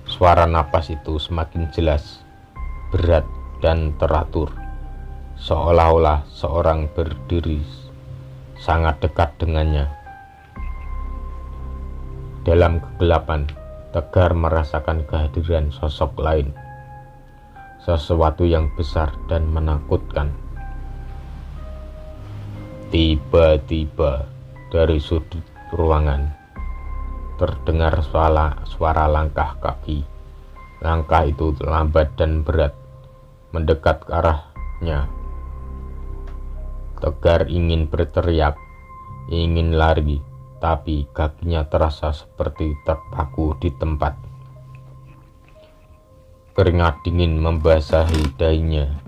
Suara napas itu semakin jelas, berat dan teratur, seolah-olah seorang berdiri sangat dekat dengannya. Dalam kegelapan, Tegar merasakan kehadiran sosok lain, sesuatu yang besar dan menakutkan. Tiba-tiba dari sudut ruangan terdengar suara langkah kaki. Langkah itu lambat dan berat, mendekat ke arahnya. Tegar ingin berteriak, ingin lari, tapi kakinya terasa seperti terpaku di tempat. Keringat dingin membasahi dahinya.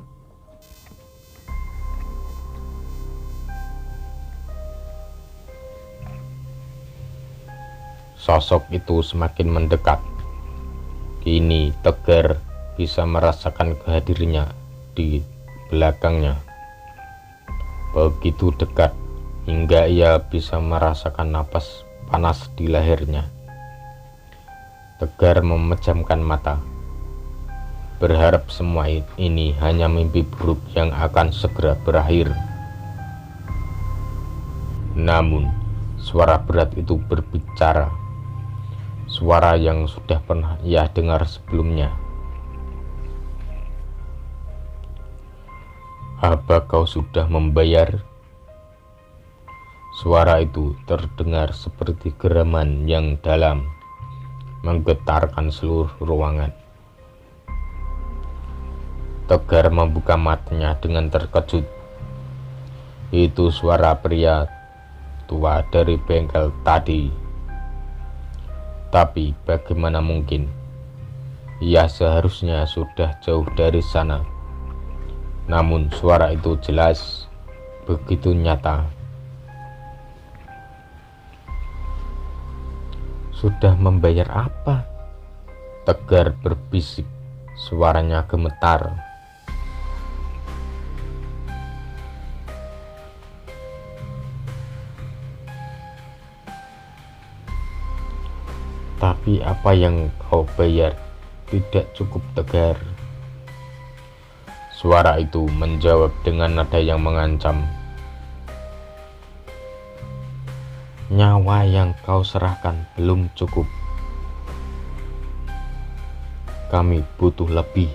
Sosok itu semakin mendekat. Kini Tegar bisa merasakan kehadirannya di belakangnya. Begitu dekat hingga ia bisa merasakan napas panas di lehernya. Tegar memejamkan mata, berharap semua ini hanya mimpi buruk yang akan segera berakhir. Namun, suara berat itu berbicara. Suara yang sudah pernah ia dengar sebelumnya. Apa kau sudah membayar? Suara itu terdengar seperti geraman yang dalam, menggetarkan seluruh ruangan. Tegar membuka matanya dengan terkejut. Itu suara pria tua dari bengkel tadi. Tapi bagaimana mungkin? Ia seharusnya sudah jauh dari sana. Namun suara itu jelas, begitu nyata. Sudah membayar apa? Tegar berbisik, suaranya gemetar. Tapi apa yang kau bayar tidak cukup, Tegar. Suara itu menjawab dengan nada yang mengancam. Nyawa yang kau serahkan belum cukup. Kami butuh lebih.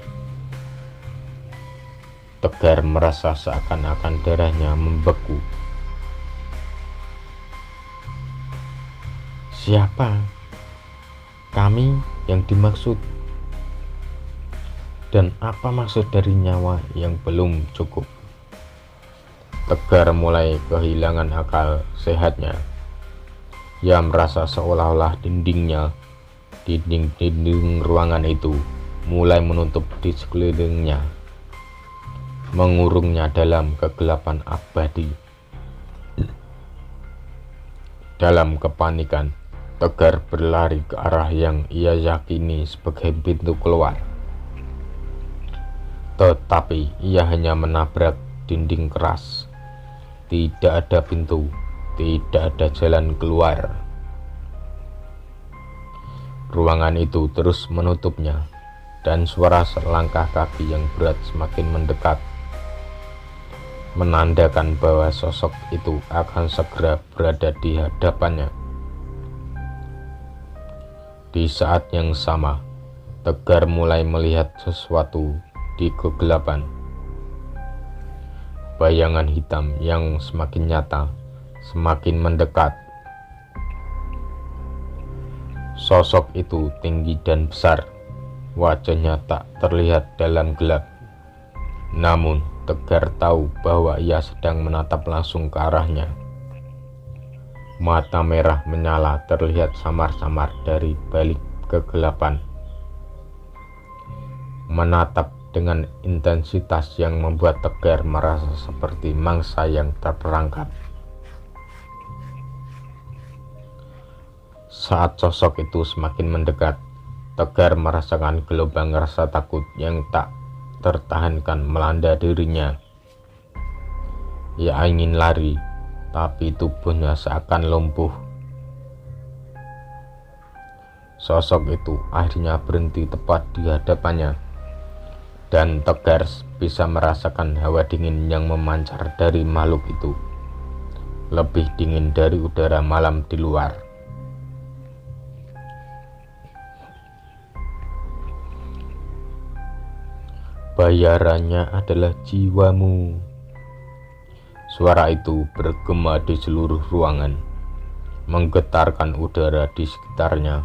Tegar merasa seakan-akan darahnya membeku. Siapa kami yang dimaksud? Dan apa maksud dari nyawa yang belum cukup? Tegar mulai kehilangan akal sehatnya. Ia merasa seolah-olah dinding ruangan itu mulai menutup di sekelilingnya, mengurungnya dalam kegelapan abadi. Dalam kepanikan, Tegar berlari ke arah yang ia yakini sebagai pintu keluar. Tetapi ia hanya menabrak dinding keras. Tidak ada pintu, tidak ada jalan keluar. Ruangan itu terus menutupnya, dan suara selangkah kaki yang berat semakin mendekat, menandakan bahwa sosok itu akan segera berada di hadapannya. Di saat yang sama, Tegar mulai melihat sesuatu di kegelapan. Bayangan hitam yang semakin nyata, semakin mendekat. Sosok itu tinggi dan besar, wajahnya tak terlihat dalam gelap. Namun, Tegar tahu bahwa ia sedang menatap langsung ke arahnya. Mata merah menyala terlihat samar-samar dari balik kegelapan, menatap dengan intensitas yang membuat Tegar merasa seperti mangsa yang terperangkap. Saat sosok itu semakin mendekat, Tegar merasakan gelombang rasa takut yang tak tertahankan melanda dirinya. Ia ingin lari, tapi tubuhnya seakan lumpuh. Sosok itu akhirnya berhenti tepat di hadapannya, dan Tegar bisa merasakan hawa dingin yang memancar dari makhluk itu, lebih dingin dari udara malam di luar. Bayarannya adalah jiwamu. Suara itu bergema di seluruh ruangan, menggetarkan udara di sekitarnya.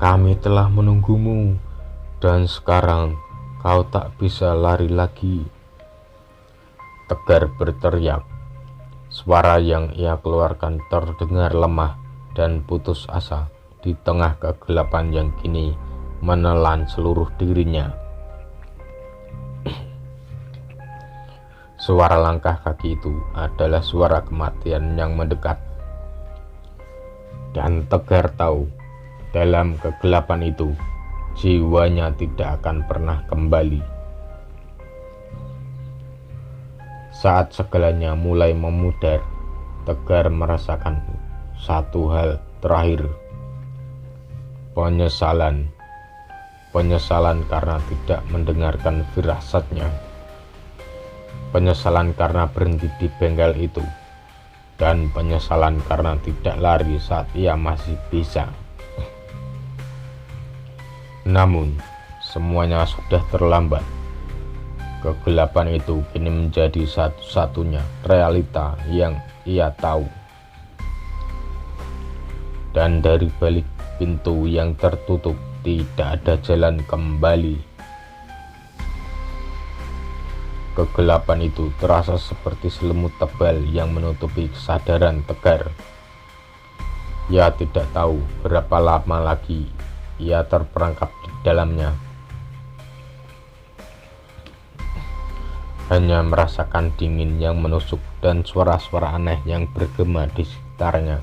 Kami telah menunggumu, dan sekarang kau tak bisa lari lagi. Tegar berteriak, Suara yang ia keluarkan terdengar lemah dan putus asa di tengah kegelapan yang kini menelan seluruh dirinya. Suara langkah kaki itu adalah suara kematian yang mendekat. Dan Tegar tahu, dalam kegelapan itu, jiwanya tidak akan pernah kembali. Saat segalanya mulai memudar, Tegar merasakan satu hal terakhir. Penyesalan. Penyesalan karena tidak mendengarkan firasatnya. Penyesalan karena berhenti di bengkel itu. Dan penyesalan karena tidak lari saat ia masih bisa. Namun, semuanya sudah terlambat. Kegelapan itu kini menjadi satu-satunya realita yang ia tahu. Dan dari balik pintu yang tertutup tidak ada jalan kembali. Kegelapan itu terasa seperti selimut tebal yang menutupi kesadaran Tegar. Ia tidak tahu berapa lama lagi ia terperangkap di dalamnya. Hanya merasakan dingin yang menusuk dan suara-suara aneh yang bergema di sekitarnya.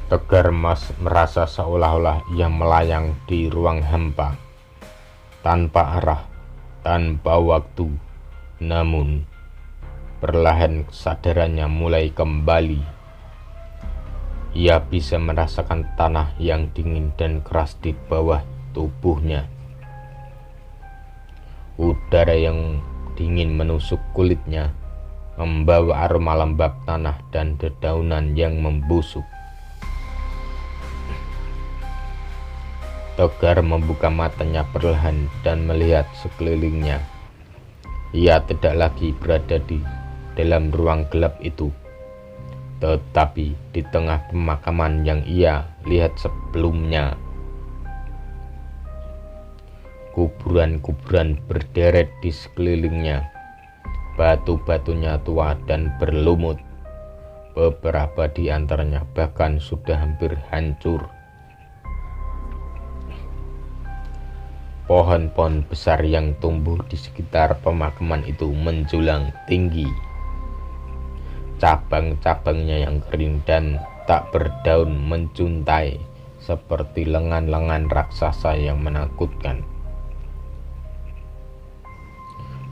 Tegar merasa seolah-olah ia melayang di ruang hampa, tanpa arah, tanpa waktu. Namun, perlahan kesadarannya mulai kembali. Ia bisa merasakan tanah yang dingin dan keras di bawah tubuhnya. Udara yang dingin menusuk kulitnya, membawa aroma lembab tanah dan dedaunan yang membusuk. Tegar membuka matanya perlahan dan melihat sekelilingnya. Ia tidak lagi berada di dalam ruang gelap itu, tetapi di tengah pemakaman yang ia lihat sebelumnya. Kuburan-kuburan berderet di sekelilingnya. Batu-batunya tua dan berlumut. Beberapa di antaranya bahkan sudah hampir hancur. Pohon-pohon besar yang tumbuh di sekitar pemakaman itu menjulang tinggi. Cabang-cabangnya yang kering dan tak berdaun mencuntai seperti lengan-lengan raksasa yang menakutkan.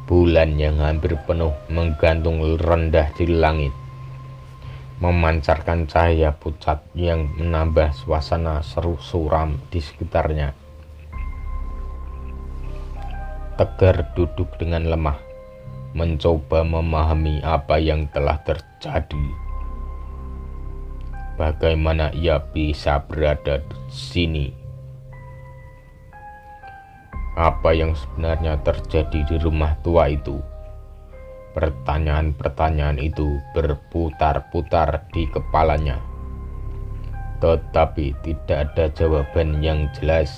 Bulan yang hampir penuh menggantung rendah di langit, memancarkan cahaya pucat yang menambah suasana seru suram di sekitarnya. Tegar duduk dengan lemah, mencoba memahami apa yang telah terjadi. Bagaimana ia bisa berada di sini? Apa yang sebenarnya terjadi di rumah tua itu? Pertanyaan-pertanyaan itu berputar-putar di kepalanya, tetapi tidak ada jawaban yang jelas.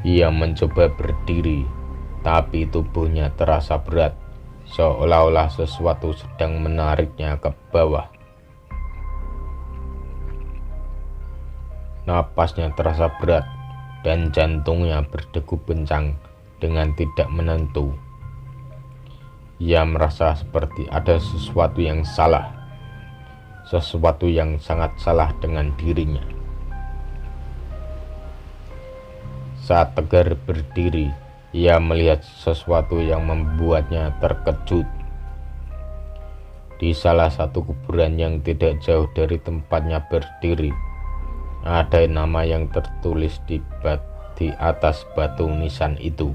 Ia mencoba berdiri, tapi tubuhnya terasa berat, seolah-olah sesuatu sedang menariknya ke bawah. Napasnya terasa berat dan jantungnya berdegup kencang dengan tidak menentu. Ia merasa seperti ada sesuatu yang salah, sesuatu yang sangat salah dengan dirinya. Saat Tegar berdiri, ia melihat sesuatu yang membuatnya terkejut. Di salah satu kuburan yang tidak jauh dari tempatnya berdiri, ada nama yang tertulis di atas batu nisan itu.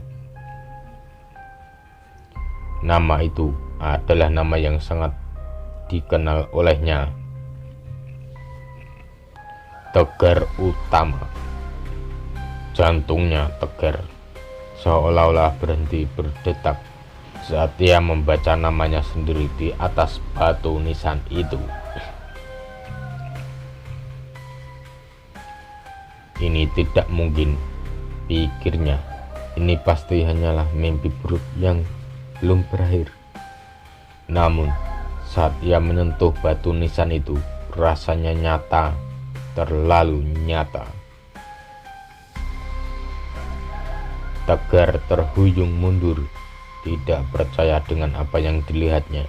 Nama itu adalah nama yang sangat dikenal olehnya, Tegar Utama. Jantungnya Tegar seolah-olah berhenti berdetak saat ia membaca namanya sendiri di atas batu nisan itu. Ini tidak mungkin, pikirnya. Ini pasti hanyalah mimpi buruk yang belum berakhir. Namun, saat ia menyentuh batu nisan itu, rasanya nyata, terlalu nyata. Tegar terhuyung mundur, tidak percaya dengan apa yang dilihatnya.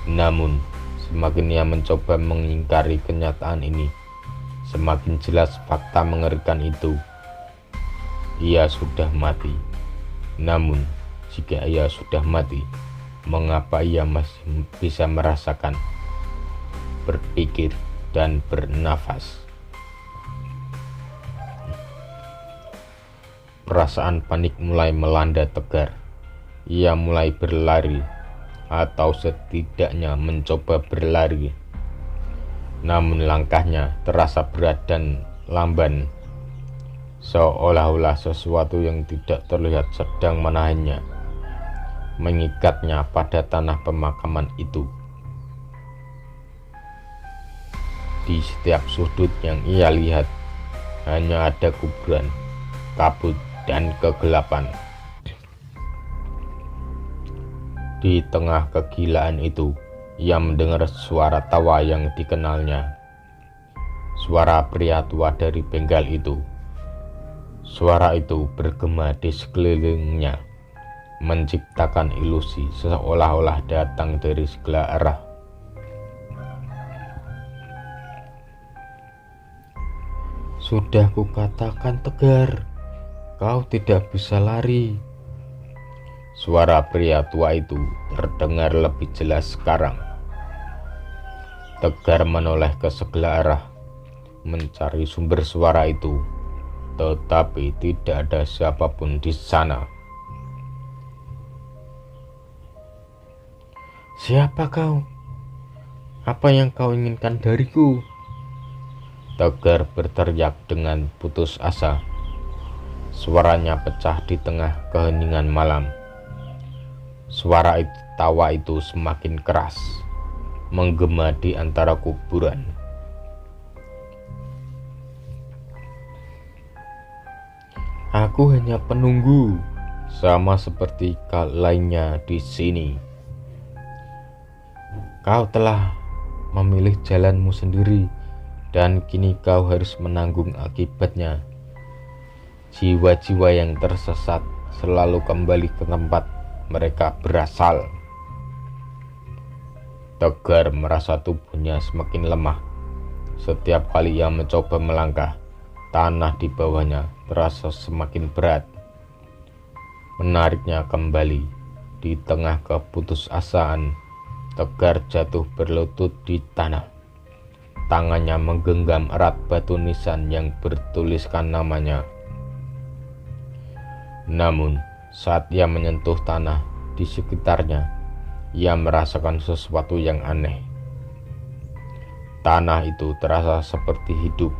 Namun, semakin ia mencoba mengingkari kenyataan ini, semakin jelas fakta mengerikan itu. Ia sudah mati. Namun, jika ia sudah mati, mengapa ia masih bisa merasakan, berpikir, dan bernafas? Perasaan panik mulai melanda Tegar. Ia mulai berlari, atau setidaknya mencoba berlari. Namun langkahnya terasa berat dan lamban, seolah-olah sesuatu yang tidak terlihat sedang menahannya, mengikatnya pada tanah pemakaman itu. Di setiap sudut yang ia lihat, hanya ada kuburan, kabut, dan kegelapan. Di tengah kegilaan itu, ia mendengar suara tawa yang dikenalnya. Suara pria tua dari bengkel itu. Suara itu bergema di sekelilingnya, menciptakan ilusi seolah-olah datang dari segala arah. Sudah kukatakan, Tegar, kau tidak bisa lari. Suara pria tua itu terdengar lebih jelas sekarang. Tegar menoleh ke segala arah, mencari sumber suara itu, tetapi tidak ada siapapun di sana. Siapa kau? Apa yang kau inginkan dariku? Tegar berteriak dengan putus asa. Suaranya pecah di tengah keheningan malam. Suara tawa itu semakin keras, menggema di antara kuburan. Aku hanya penunggu, sama seperti lainnya di sini. Kau telah memilih jalanmu sendiri, dan kini kau harus menanggung akibatnya. Jiwa-jiwa yang tersesat selalu kembali ke tempat mereka berasal. Tegar merasa tubuhnya semakin lemah. Setiap kali ia mencoba melangkah, tanah di bawahnya terasa semakin berat, menariknya kembali. Di tengah keputusasaan, Tegar jatuh berlutut di tanah. Tangannya menggenggam erat batu nisan yang bertuliskan namanya. Namun, saat ia menyentuh tanah di sekitarnya, ia merasakan sesuatu yang aneh. Tanah itu terasa seperti hidup,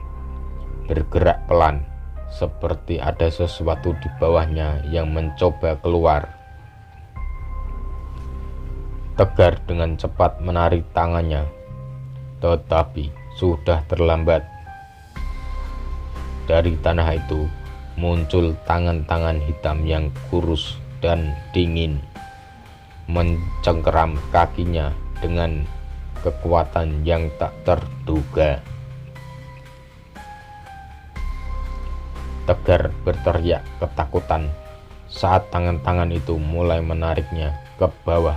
bergerak pelan, seperti ada sesuatu di bawahnya yang mencoba keluar. Tegar dengan cepat menarik tangannya, tetapi sudah terlambat. Dari tanah itu muncul tangan-tangan hitam yang kurus dan dingin, mencengkeram kakinya dengan kekuatan yang tak terduga. Tegar berteriak ketakutan saat tangan-tangan itu mulai menariknya ke bawah,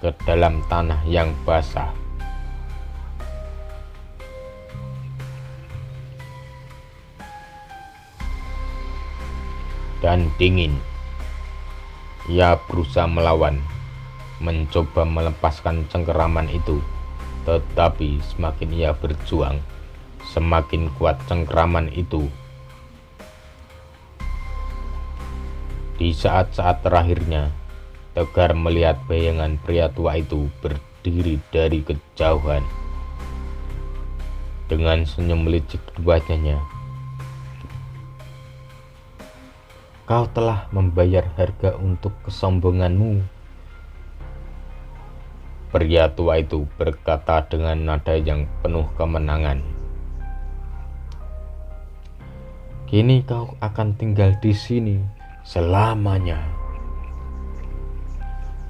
ke dalam tanah yang basah. Dan dingin. Ia berusaha melawan, mencoba melepaskan cengkeraman itu, tetapi semakin ia berjuang, semakin kuat cengkeraman itu. Di saat-saat terakhirnya, Tegar melihat bayangan pria tua itu berdiri dari kejauhan. Dengan senyum licik di wajahnya, kau telah membayar harga untuk kesombonganmu. Pria tua itu berkata dengan nada yang penuh kemenangan. Kini kau akan tinggal di sini selamanya.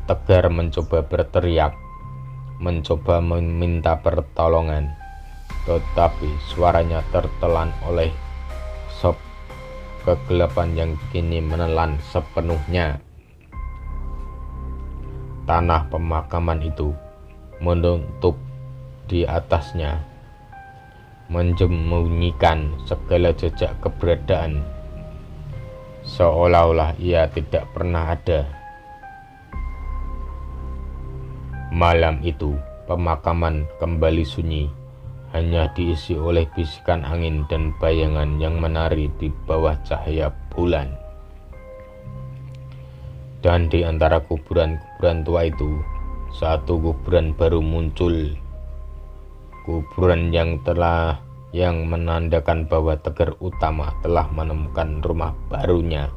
Tegar mencoba berteriak, mencoba meminta pertolongan, tetapi suaranya tertelan oleh sop kegelapan yang kini menelan sepenuhnya tanah pemakaman itu, menutup di atasnya, menjemunyikan segala jejak keberadaan, seolah-olah ia tidak pernah ada. Malam itu pemakaman kembali sunyi, hanya diisi oleh bisikan angin dan bayangan yang menari di bawah cahaya bulan. Dan di antara kuburan-kuburan tua itu, satu kuburan baru muncul. Kuburan yang menandakan bahwa Tegar Utama telah menemukan rumah barunya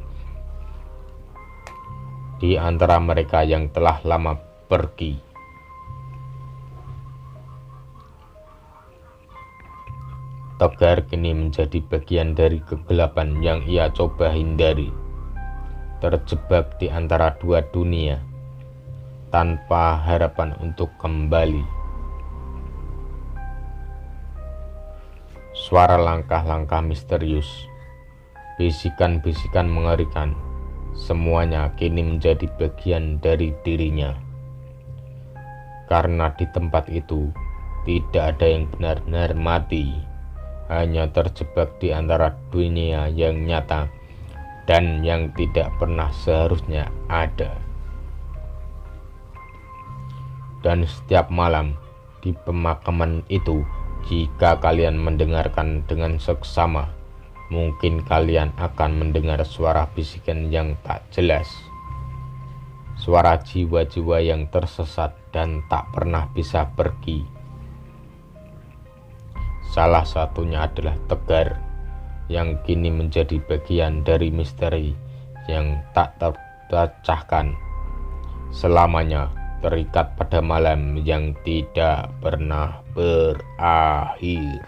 di antara mereka yang telah lama pergi. Tegar kini menjadi bagian dari kegelapan yang ia coba hindari, terjebak di antara dua dunia, tanpa harapan untuk kembali. Suara langkah-langkah misterius, bisikan-bisikan mengerikan, semuanya kini menjadi bagian dari dirinya. Karena di tempat itu tidak ada yang benar-benar mati, hanya terjebak di antara dunia yang nyata dan yang tidak pernah seharusnya ada. Dan setiap malam di pemakaman itu, jika kalian mendengarkan dengan seksama, mungkin kalian akan mendengar suara bisikan yang tak jelas, suara jiwa-jiwa yang tersesat dan tak pernah bisa pergi. Salah satunya adalah Tegar, yang kini menjadi bagian dari misteri yang tak terpecahkan, selamanya terikat pada malam yang tidak pernah berakhir.